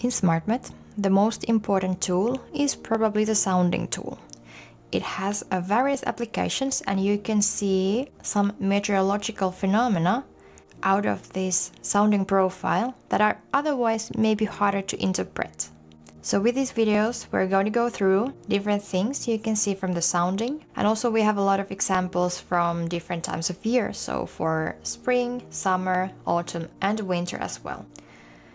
In SmartMet, the most important tool is probably the sounding tool. It has various applications and you can see some meteorological phenomena out of this sounding profile that are otherwise maybe harder to interpret. So with these videos, we're going to go through different things you can see from the sounding, and also we have a lot of examples from different times of year, so for spring, summer, autumn and winter as well.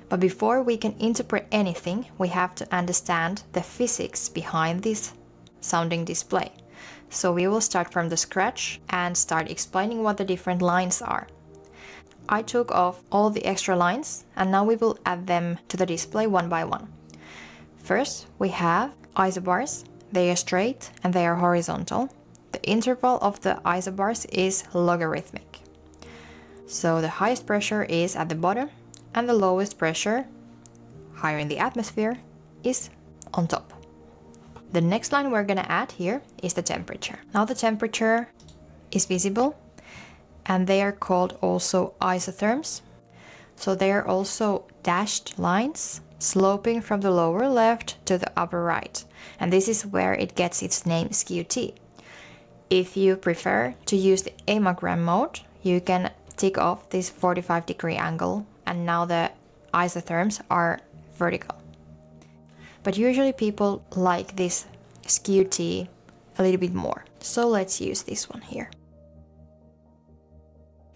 But before we can interpret anything, we have to understand the physics behind this sounding display. So we will start from the scratch and start explaining what the different lines are. I took off all the extra lines and now we will add them to the display one by one. First, we have isobars. They are straight and they are horizontal. The interval of the isobars is logarithmic. So the highest pressure is at the bottom and the lowest pressure, higher in the atmosphere, is on top. The next line we're gonna add here is the temperature. Now the temperature is visible and they are called also isotherms. So they are also dashed lines sloping from the lower left to the upper right. And this is where it gets its name Skew-T. If you prefer to use the amogram mode, you can tick off this 45-degree angle and now the isotherms are vertical. But usually people like this Skew-T a little bit more. So let's use this one here.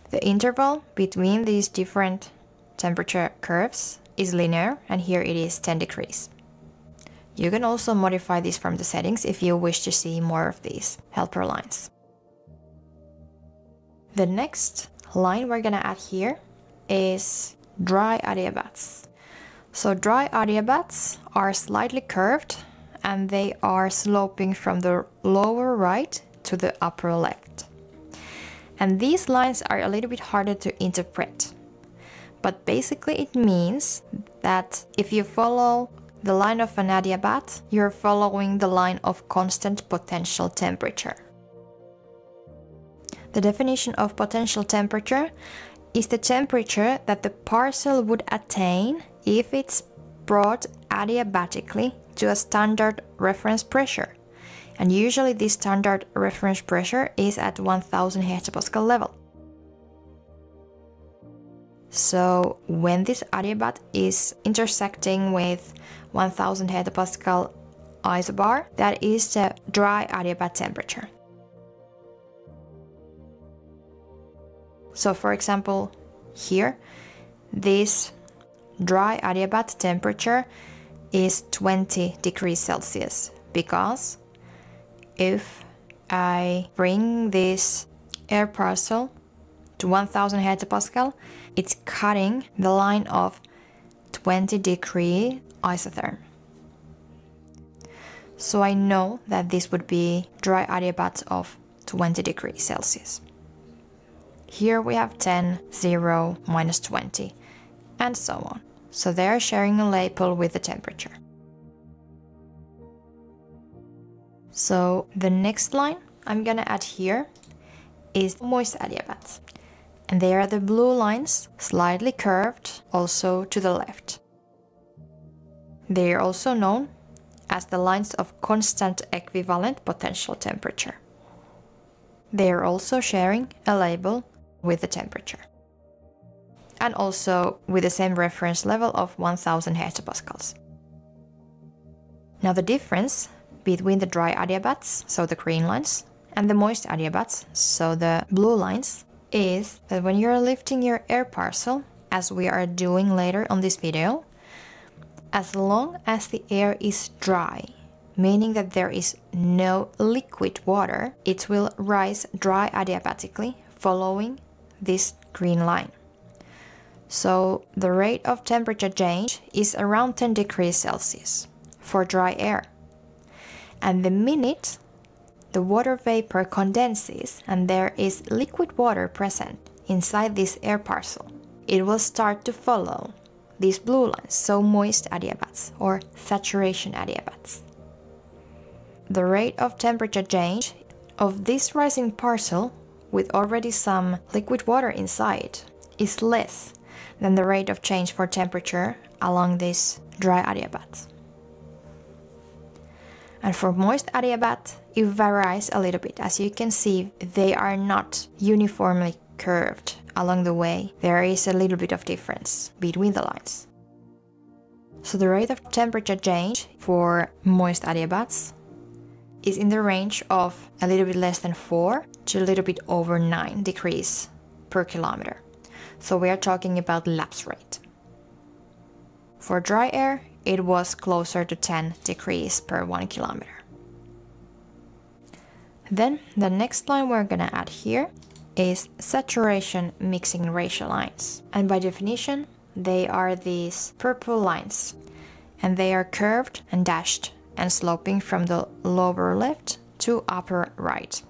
The interval between these different temperature curves is linear and here it is 10 degrees. You can also modify this from the settings if you wish to see more of these helper lines. The next line we're gonna add here is dry adiabats. So dry adiabats are slightly curved and they are sloping from the lower right to the upper left. And these lines are a little bit harder to interpret. But basically it means that if you follow the line of an adiabat, you're following the line of constant potential temperature. The definition of potential temperature is the temperature that the parcel would attain if it's brought adiabatically to a standard reference pressure. And usually this standard reference pressure is at 1000 hectopascal level. So when this adiabat is intersecting with 1000 hectopascal isobar, that is the dry adiabat temperature. So for example, here, this dry adiabat temperature is 20 degrees Celsius because if I bring this air parcel to 1000 hectopascal, it's cutting the line of 20 degree isotherm. So I know that this would be dry adiabat of 20 degrees Celsius. Here we have 10, 0, minus 20, and so on. So they are sharing a label with the temperature. So the next line I'm gonna add here is moist adiabats. And they are the blue lines, slightly curved, also to the left. They are also known as the lines of constant equivalent potential temperature. They are also sharing a label with the temperature. And also with the same reference level of 1000 hectopascals. Now the difference between the dry adiabats, so the green lines, and the moist adiabats, so the blue lines, is that when you're lifting your air parcel, as we are doing later on this video, as long as the air is dry, meaning that there is no liquid water, it will rise dry adiabatically following this green line. So the rate of temperature change is around 10 degrees Celsius for dry air. And the minute the water vapor condenses and there is liquid water present inside this air parcel, it will start to follow these blue lines, so moist adiabats or saturation adiabats. The rate of temperature change of this rising parcel with already some liquid water inside is less than the rate of change for temperature along this dry adiabat. And for moist adiabat, it varies a little bit. As you can see, they are not uniformly curved along the way. There is a little bit of difference between the lines. So the rate of temperature change for moist adiabats is in the range of a little bit less than 4 to a little bit over 9 degrees per kilometer. So we are talking about lapse rate. For dry air, it was closer to 10 degrees per 1 kilometer. Then the next line we're gonna add here is saturation mixing ratio lines. And by definition, they are these purple lines, and they are curved and dashed and sloping from the lower left to upper right.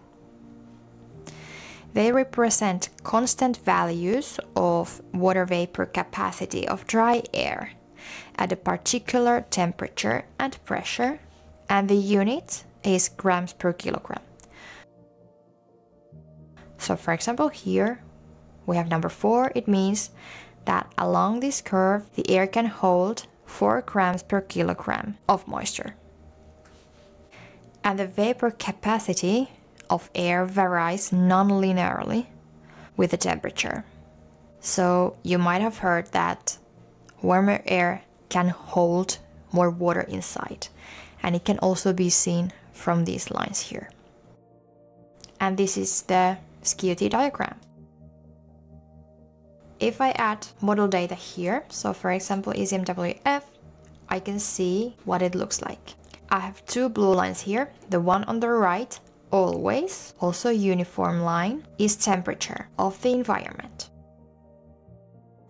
They represent constant values of water vapor capacity of dry air at a particular temperature and pressure, and the unit is grams per kilogram. So for example, here we have number 4. It means that along this curve, the air can hold 4 grams per kilogram of moisture. And the vapor capacity of air varies non-linearly with the temperature. So you might have heard that warmer air can hold more water inside, and it can also be seen from these lines here. And this is the Skew-T diagram. If I add model data here, so for example ECMWF, I can see what it looks like. I have 2 blue lines here. The one on the right, always, also uniform line, is temperature of the environment.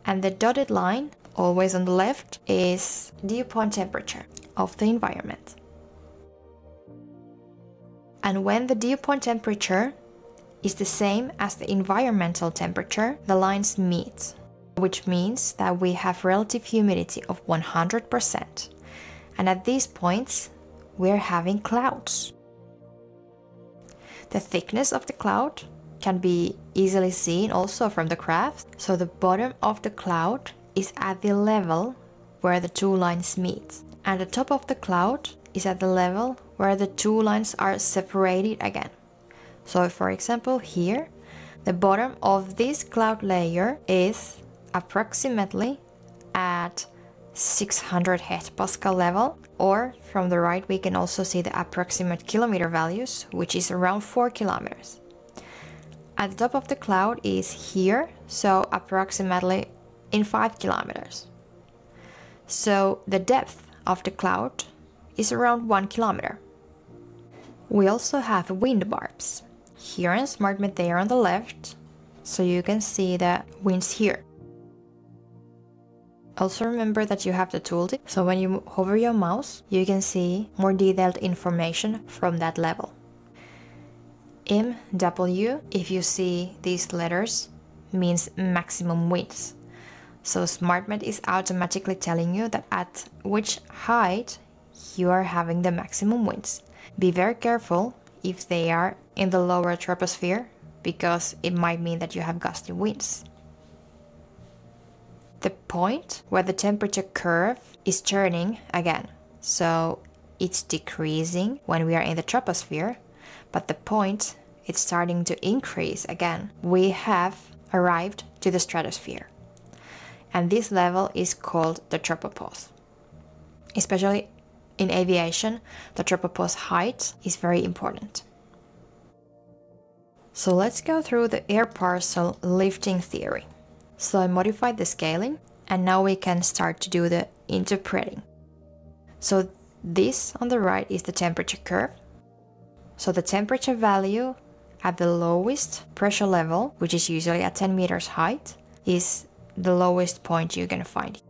And the dotted line, always on the left, is dew point temperature of the environment. And when the dew point temperature is the same as the environmental temperature, the lines meet, which means that we have relative humidity of 100%. And at these points, we're having clouds. The thickness of the cloud can be easily seen also from the graph. So the bottom of the cloud is at the level where the 2 lines meet, and the top of the cloud is at the level where the 2 lines are separated again. So for example here, the bottom of this cloud layer is approximately at 600 hectopascal level, or from the right we can also see the approximate kilometer values, which is around 4 kilometers. At the top of the cloud is here, so approximately in 5 kilometers. So the depth of the cloud is around 1 kilometer. We also have wind barbs. Here in SmartMed they are on the left, so you can see the winds here. Also remember that you have the tooltip, so when you hover your mouse, you can see more detailed information from that level. MW, if you see these letters, means maximum winds. So SmartMed is automatically telling you that at which height you are having the maximum winds. Be very careful if they are in the lower troposphere, because it might mean that you have gusty winds. The point where the temperature curve is turning again, so it's decreasing when we are in the troposphere, but the point it's starting to increase again. We have arrived to the stratosphere, and this level is called the tropopause. Especially in aviation, the tropopause height is very important. So let's go through the air parcel lifting theory. So I modified the scaling, and now we can start to do the interpreting. So this on the right is the temperature curve. So the temperature value at the lowest pressure level, which is usually at 10 meters height, is the lowest point you can find.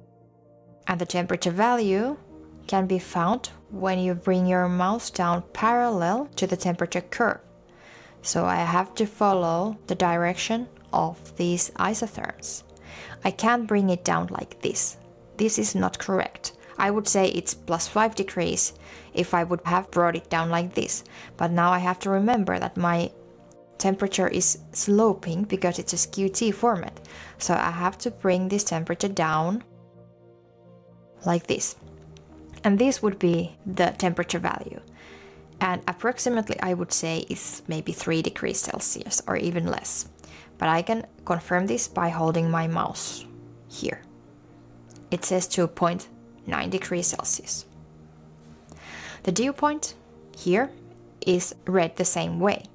And the temperature value can be found when you bring your mouse down parallel to the temperature curve. So I have to follow the direction of these isotherms. I can't bring it down like this. This is not correct. I would say it's plus 5 degrees if I would have brought it down like this. But now I have to remember that my temperature is sloping because it's a Skew-T format. So I have to bring this temperature down like this. And this would be the temperature value. And approximately I would say is maybe 3 degrees Celsius or even less. But I can confirm this by holding my mouse here. It says 2.9 degrees Celsius. The dew point here is read the same way.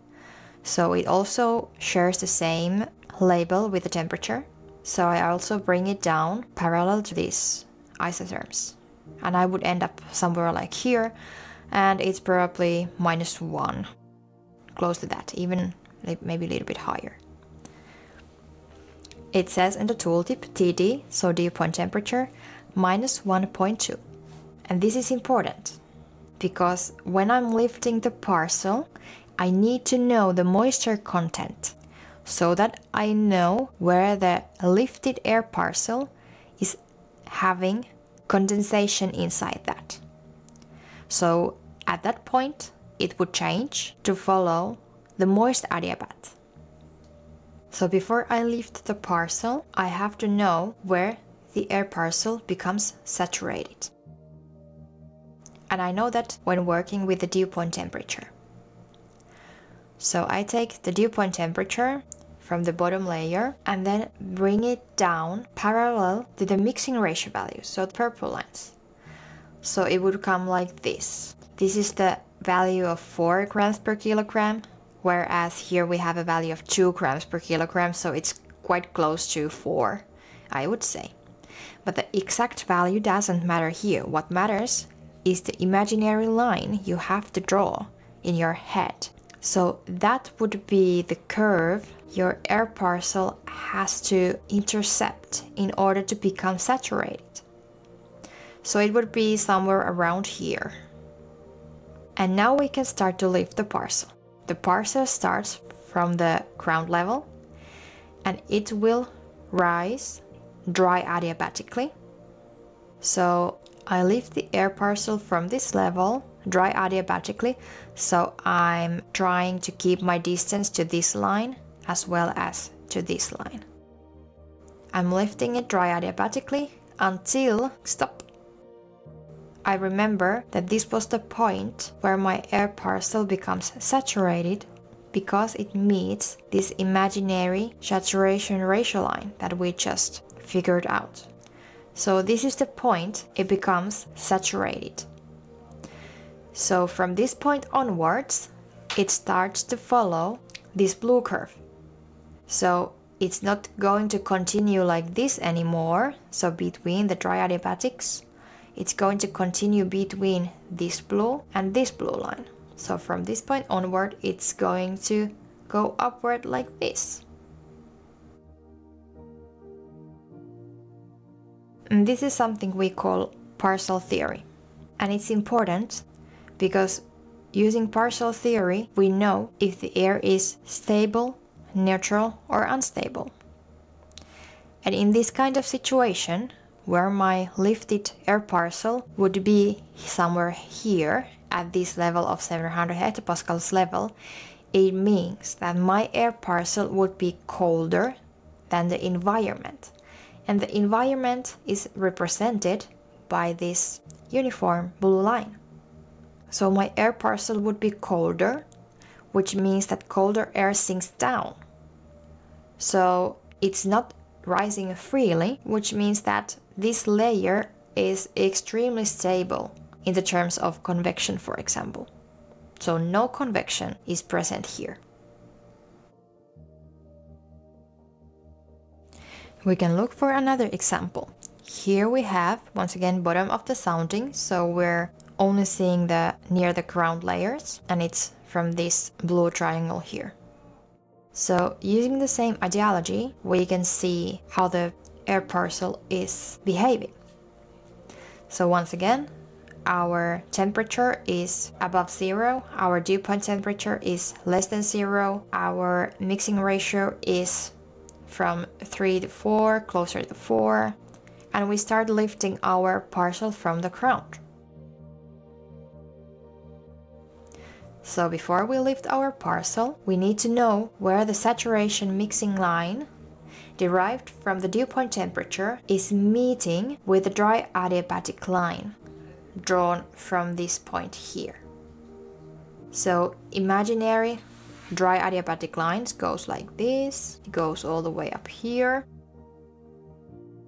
So it also shares the same label with the temperature. So I also bring it down parallel to these isotherms. And I would end up somewhere like here, and it's probably -1, close to that, even maybe a little bit higher. It says in the tooltip TD, so dew point temperature, -1.2. And this is important, because when I'm lifting the parcel, I need to know the moisture content, so that I know where the lifted air parcel is having condensation inside that. So at that point, it would change to follow the moist adiabat. So before I lift the parcel, I have to know where the air parcel becomes saturated. And I know that when working with the dew point temperature. So I take the dew point temperature from the bottom layer and then bring it down parallel to the mixing ratio values, so the purple lines. So it would come like this. This is the value of 4 grams per kilogram, whereas here we have a value of 2 grams per kilogram, so it's quite close to 4, I would say. But the exact value doesn't matter here. What matters is the imaginary line you have to draw in your head. So that would be the curve your air parcel has to intercept in order to become saturated. So it would be somewhere around here. And now we can start to lift the parcel. The parcel starts from the ground level and it will rise dry adiabatically. So I lift the air parcel from this level dry adiabatically, so I'm trying to keep my distance to this line as well as to this line. I'm lifting it dry adiabatically until stop. I remember that this was the point where my air parcel becomes saturated because it meets this imaginary saturation ratio line that we just figured out. So this is the point it becomes saturated. So from this point onwards, it starts to follow this blue curve. So it's not going to continue like this anymore. So between the dry adiabatics, it's going to continue between this blue and this blue line. So from this point onward, it's going to go upward like this. And this is something we call parcel theory. And it's important because using parcel theory, we know if the air is stable, neutral, or unstable. And in this kind of situation, where my lifted air parcel would be somewhere here at this level of 700 hectopascals level, it means that my air parcel would be colder than the environment. And the environment is represented by this uniform blue line. So my air parcel would be colder, which means that colder air sinks down. So it's not rising freely, which means that this layer is extremely stable in the terms of convection, for example. So no convection is present here. We can look for another example. Here we have, once again, bottom of the sounding, so we're only seeing the near the ground layers, and it's from this blue triangle here. So using the same ideology, we can see how the air parcel is behaving. So once again, our temperature is above 0, our dew point temperature is less than 0, our mixing ratio is from 3 to 4, closer to 4, and we start lifting our parcel from the ground. So before we lift our parcel, we need to know where the saturation mixing line derived from the dew point temperature is meeting with the dry adiabatic line. drawn from this point here. So imaginary dry adiabatic lines goes like this, it goes all the way up here.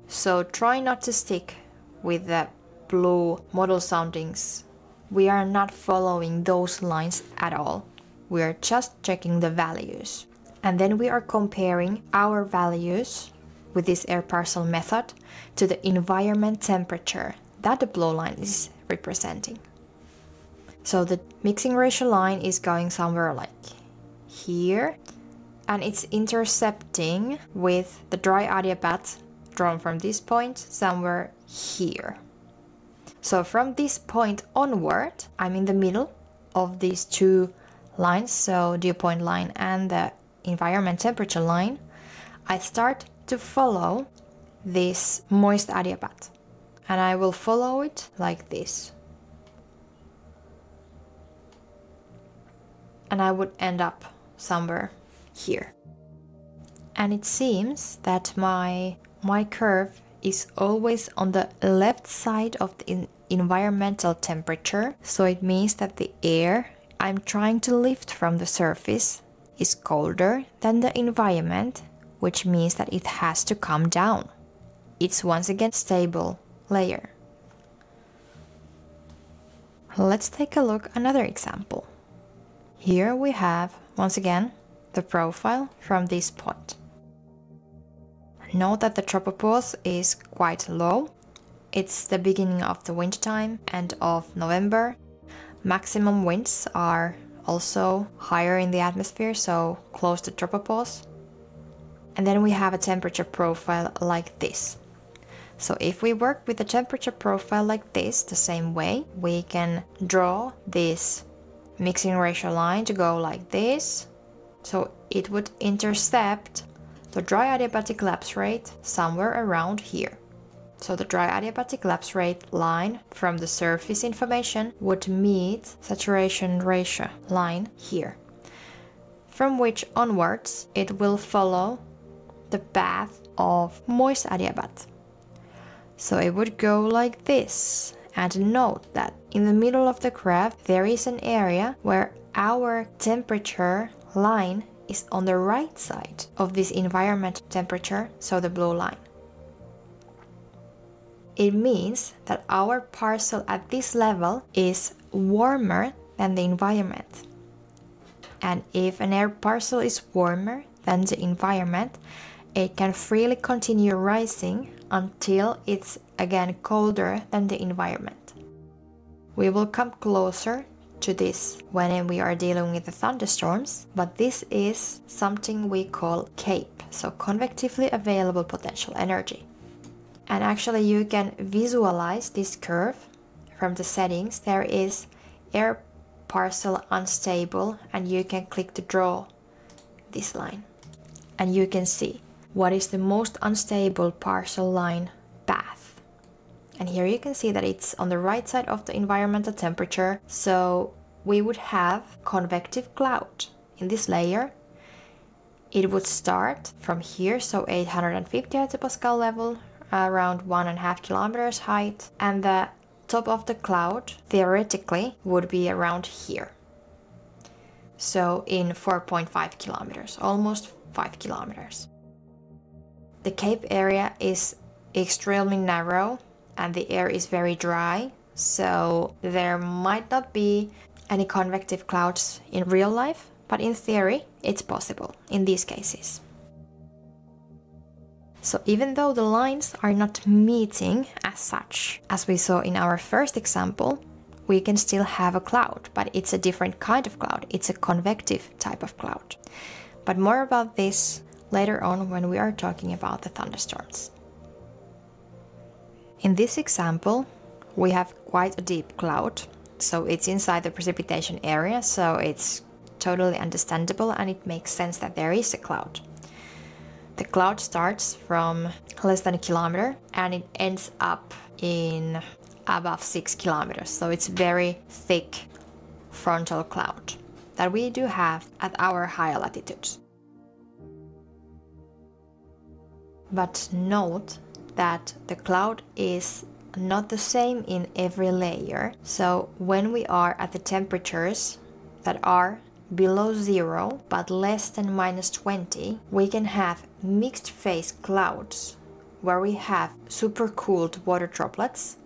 So try not to stick with the blue model soundings. We are not following those lines at all. We are just checking the values. And then we are comparing our values with this air parcel method to the environment temperature that the blue line is representing. So the mixing ratio line is going somewhere like here, and it's intercepting with the dry adiabat drawn from this point somewhere here. So from this point onward, I'm in the middle of these two lines, so dew point line and the environment temperature line. I start to follow this moist adiabat, and I will follow it like this. And I would end up somewhere here. And it seems that my curve is always on the left side of the environmental temperature, so it means that the air I'm trying to lift from the surface is colder than the environment, which means that it has to come down. It's once again stable layer. Let's take a look at another example. Here we have, once again, the profile from this point. Note that the tropopause is quite low. It's the beginning of the wintertime, end of November. Maximum winds are also higher in the atmosphere, so close to tropopause. And then we have a temperature profile like this. So if we work with a temperature profile like this, the same way, we can draw this mixing ratio line to go like this. So it would intercept the dry adiabatic lapse rate somewhere around here. So the dry adiabatic lapse rate line from the surface information would meet saturation ratio line here, from which onwards it will follow the path of moist adiabat. So it would go like this. And note that in the middle of the graph there is an area where our temperature line is on the right side of this environment temperature, so the blue line. It means that our parcel at this level is warmer than the environment. And if an air parcel is warmer than the environment, it can freely continue rising until it's again colder than the environment. We will come closer to this when we are dealing with the thunderstorms, but this is something we call CAPE, so convectively available potential energy. And actually you can visualize this curve from the settings. There is air parcel unstable, and you can click to draw this line. And you can see what is the most unstable parcel line path. And here you can see that it's on the right side of the environmental temperature, so we would have convective cloud in this layer. It would start from here, so 850 hectopascal level, around 1.5 kilometers height, and the top of the cloud theoretically would be around here. So in 4.5 kilometers, almost 5 kilometers. The CAPE area is extremely narrow and the air is very dry, so there might not be any convective clouds in real life, but in theory it's possible in these cases. So even though the lines are not meeting as such, as we saw in our first example, we can still have a cloud, but it's a different kind of cloud. It's a convective type of cloud. But more about this later on when we are talking about the thunderstorms. In this example, we have quite a deep cloud, so it's inside the precipitation area, so it's totally understandable and it makes sense that there is a cloud. The cloud starts from less than a kilometer and it ends up in above 6 kilometers, so it's very thick frontal cloud that we do have at our higher latitudes. But note that the cloud is not the same in every layer. So when we are at the temperatures that are below 0 but less than -20, we can have mixed phase clouds where we have supercooled water droplets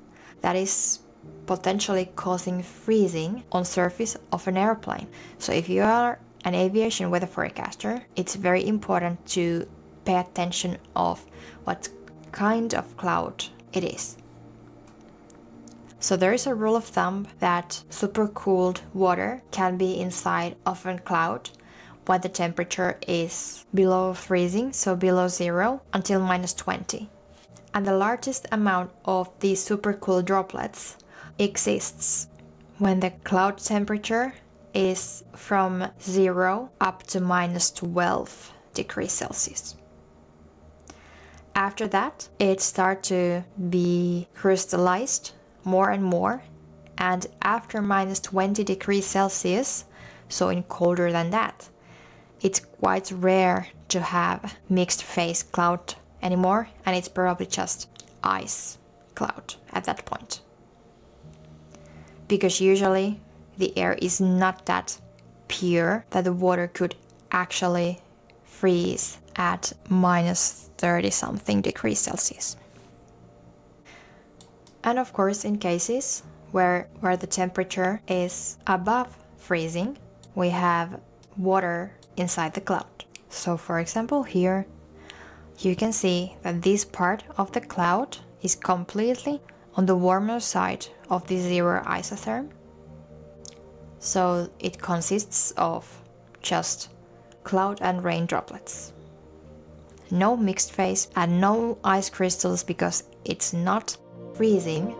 that is potentially causing freezing on surface of an airplane. So if you are an aviation weather forecaster, it's very important to pay attention of what kind of cloud it is. So there is a rule of thumb that supercooled water can be inside of a cloud when the temperature is below freezing, so below 0, until -20. And the largest amount of these supercooled droplets exists when the cloud temperature is from 0 up to -12 degrees Celsius. After that, it starts to be crystallized more and more, and after -20 degrees Celsius, so in colder than that, it's quite rare to have mixed phase cloud anymore, and it's probably just ice cloud at that point. Because usually the air is not that pure that the water could actually freeze at -30 something degrees Celsius. And of course, in cases where the temperature is above freezing, we have water inside the cloud. So for example, here you can see that this part of the cloud is completely on the warmer side of the 0 isotherm. So it consists of just cloud and rain droplets. No mixed phase and no ice crystals because it's not freezing